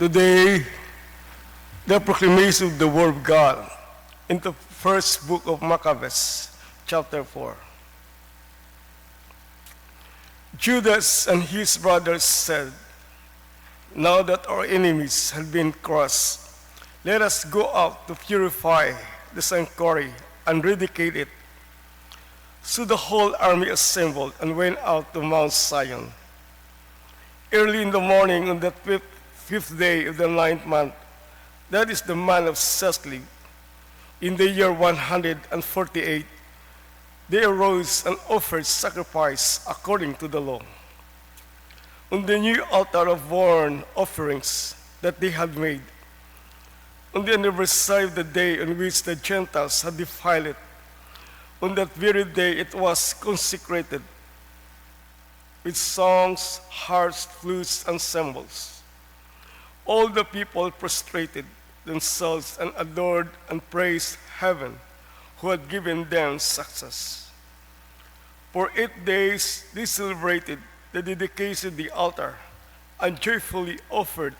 Today, the proclamation of the Word of God in the first book of Maccabees, chapter 4. Judas and his brothers said, "Now that our enemies have been crushed, let us go out to purify the sanctuary and dedicate it." So the whole army assembled and went out to Mount Zion. Early in the morning on the fifth day of the ninth month, that is the month of Sesli, in the year 148, they arose and offered sacrifice according to the law. On the new altar of burnt offerings that they had made, on the anniversary of the day on which the Gentiles had defiled it, on that very day it was consecrated with songs, harps, flutes, and cymbals. All the people prostrated themselves and adored and praised heaven, who had given them success. For 8 days they celebrated the dedication of the altar and joyfully offered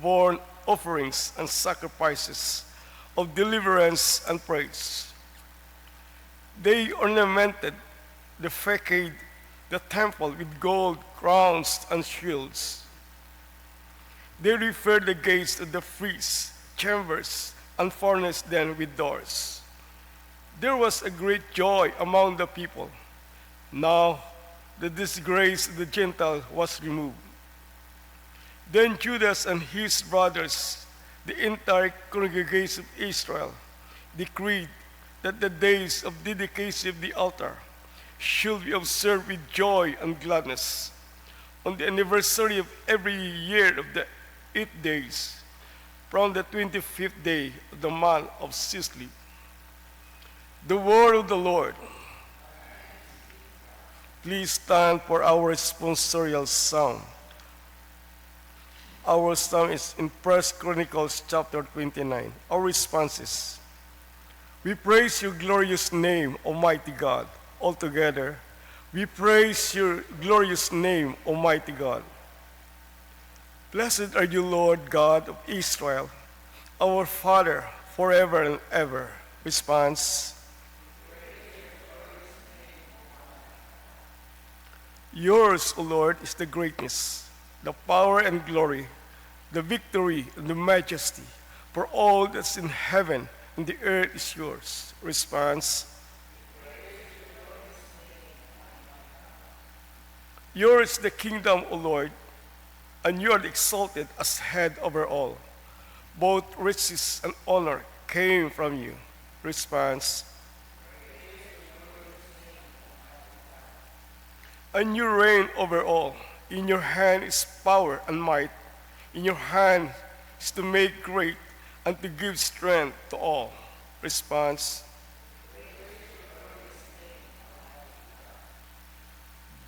burnt offerings and sacrifices of deliverance and praise. They ornamented the facade, the temple, with gold crowns and shields. They repaired the gates of the priests' chambers and furnished them with doors. There was a great joy among the people. Now the disgrace of the Gentiles was removed. Then Judas and his brothers, the entire congregation of Israel, decreed that the days of dedication of the altar should be observed with joy and gladness on the anniversary of every year of the 8 days, from the 25th day of the month of Sesli. The word of the Lord. Please stand for our responsorial psalm. Our psalm is in 1 Chronicles chapter 29. Our response is, "We praise your glorious name, Almighty God." Altogether, we praise your glorious name, Almighty God. Blessed are you, Lord God of Israel, our Father, forever and ever. Response, yours, O Lord, is the greatness, the power and glory, the victory and the majesty, for all that's in heaven and the earth is yours. Response, yours is the kingdom, O Lord, and you are exalted as head over all. Both riches and honor came from you. Response, and you reign over all. In your hand is power and might. In your hand is to make great and to give strength to all. Response,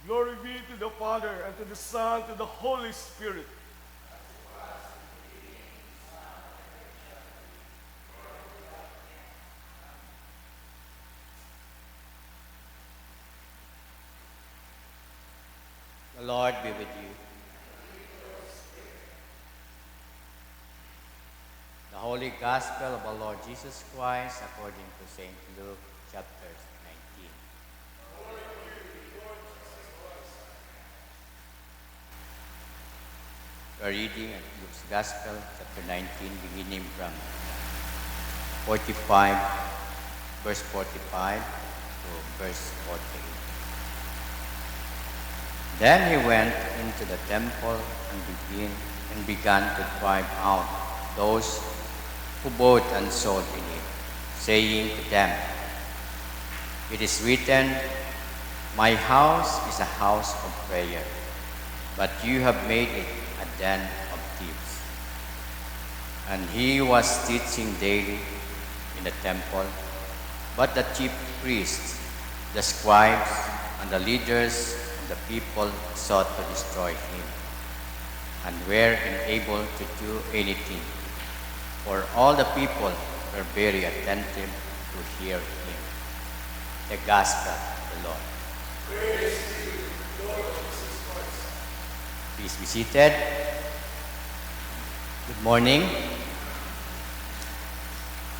glory be to the Father, and to the Son, and to the Holy Spirit. The Lord be with you. The Holy Gospel of our Lord Jesus Christ according to St. Luke, chapter 19. We are reading at Luke's Gospel, chapter 19, beginning from 45, verse 45 to verse 48. Then he went into the temple and began to drive out those who bought and sold in it, saying to them, "It is written, 'My house is a house of prayer,' but you have made it a den of thieves." And he was teaching daily in the temple, but the chief priests, the scribes, and the leaders of the people sought to destroy him, and were unable to do anything, for all the people were very attentive to hear him. The Gospel of the Lord. Praise to you, Lord Jesus Christ. Please be seated. Good morning.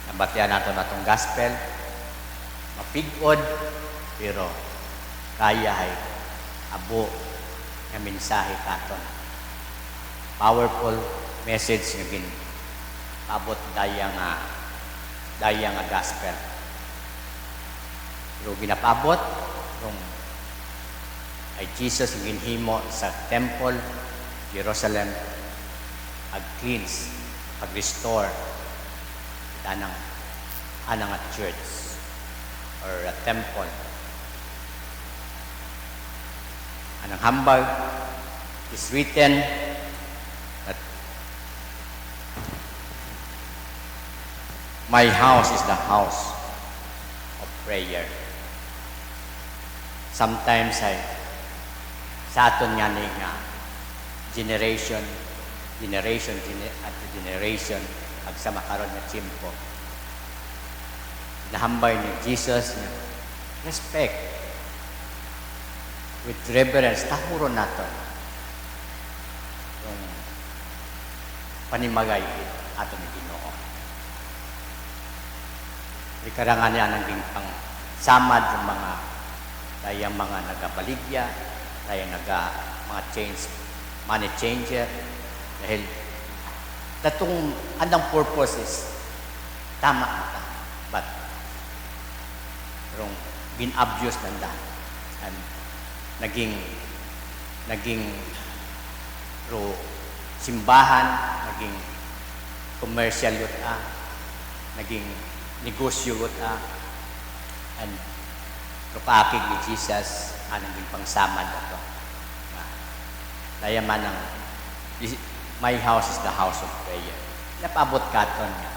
Nabatian nato na itong gospel. Mapigod, pero kaya ay abo nga mensahe katon. Powerful message nga abot daya nga gospel. Pero ginapabot kung ay Jesus ang ginhimo sa temple, Jerusalem, ag-cleanse, pag-restore anang a church or a temple. Anang hambag is written that my house is the house of prayer. Sometimes sa aton nga ni nga generation agsa makaron nga tiyempo. Nahambay ni Jesus nga respect with reverence tahuron naton yung panimagay aton ni Ginoo. Ikarangan niya nang pang samad yung mga dayang mga nagabaligya, dayang mga money changer, dahil datong anong purpose is tama ata, but bin-abuse nanda and naging simbahan, naging commercial yuta, naging negosyo yuta, and kapaakig ni Jesus anong pangsamad ito. Daya man ang my house is the house of prayer. Napabot katon nga.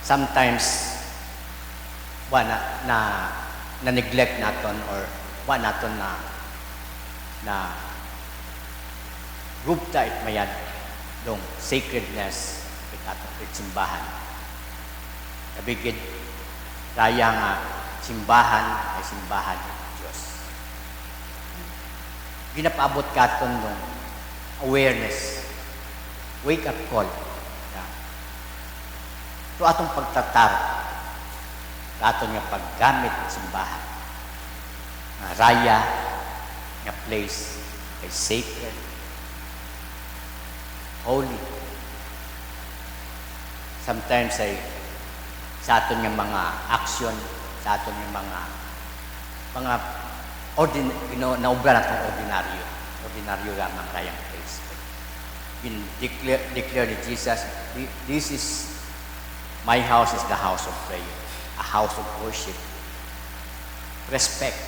Sometimes na neglect naton or naton na rupta it mayad dong sacredness it atong simbahan. Kabigid raya nga simbahan ay simbahan ng Diyos. Ginapabot katon dong awareness, wake up call. So atong pagtatar, aton nga paggamit ng simbahan, raya, nga place, ay sacred, holy. Sometimes ay sa aton nga mga action, sa aton nga mga naubra natong ordinaryo lamang rayang place. Declare ni Jesus, this is my house is the house of prayer, a house of worship. Respect.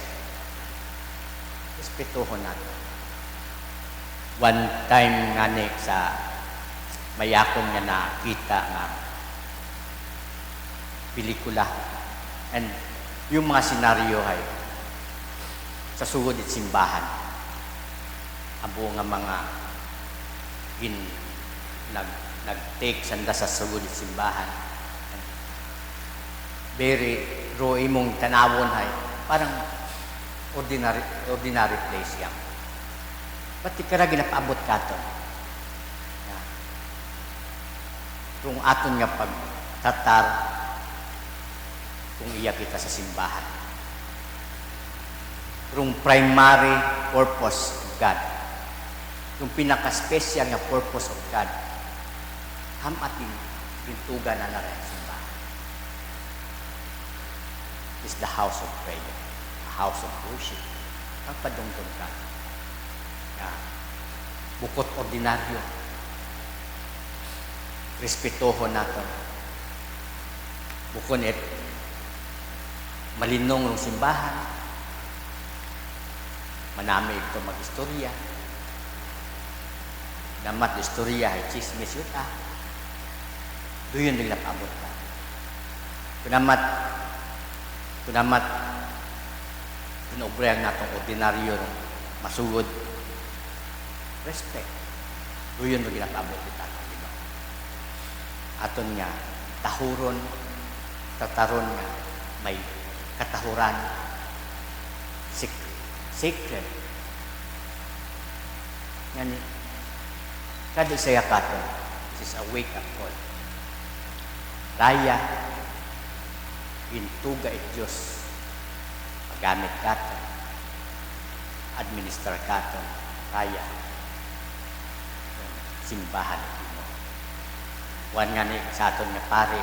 Respetuhon natin. One time nga ni sa mayakon nga nakita nga pelikula, and yung mga senaryo ay sa sugod at simbahan. Abo nga mga nag-take sanda sa sugod at simbahan. Very imong tanawon ay parang ordinary place yan. Ba't ikara ginapaabot katon? Kung aton nga pagtatar, kung iya kita sa simbahan. Kung primary purpose of God, yung pinaka-special nga purpose of God, hamating pintugan na narin simbahan. Is the house of prayer, a house of worship. Ang padungtong ka. Bukod ordinaryo. Respetuhon natin. Bukod malinong ng simbahan. Manami ito mag-istorya. Namat istorya ay chismis yuta. Doon nila paabot ka. Kunamat pinobreyang natong ordinaryo masugod. Respect. Doon nila paabot kita. Aton nga, tataron nga, may katahuran, sacred. Yan, kada saya katon, This is a wake-up call. Raya, intuga it Diyos. Pagamit katon. Administrar katon. Raya. Simbahan ito mo. Wan nga ni sa aton nga pare,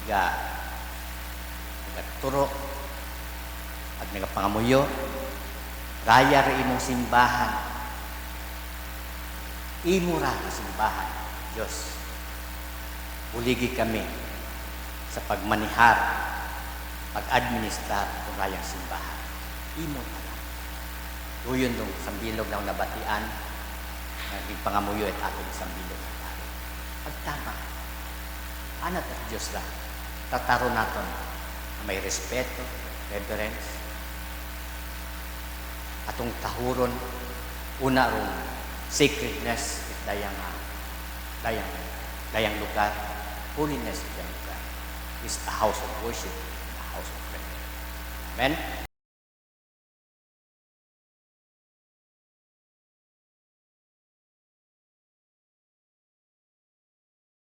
nga turo, at nagapangamuyo, raya rin imong simbahan. Imo ra na simbahan, Diyos. Buligi kami sa pagmanihar, pag-administrar ng rayang simbahan. Imo na lang. Doon dong sambilog lang nabatian, naging pangamuyo at ato ng sambilog na tao. Pagtama, anat at Diyos lang. Tataro natin na may respeto, reverence, atong tahuron, una rong sacredness at dayang lugar, holiness at dayang lugar is a house of worship, a house of prayer. Amen?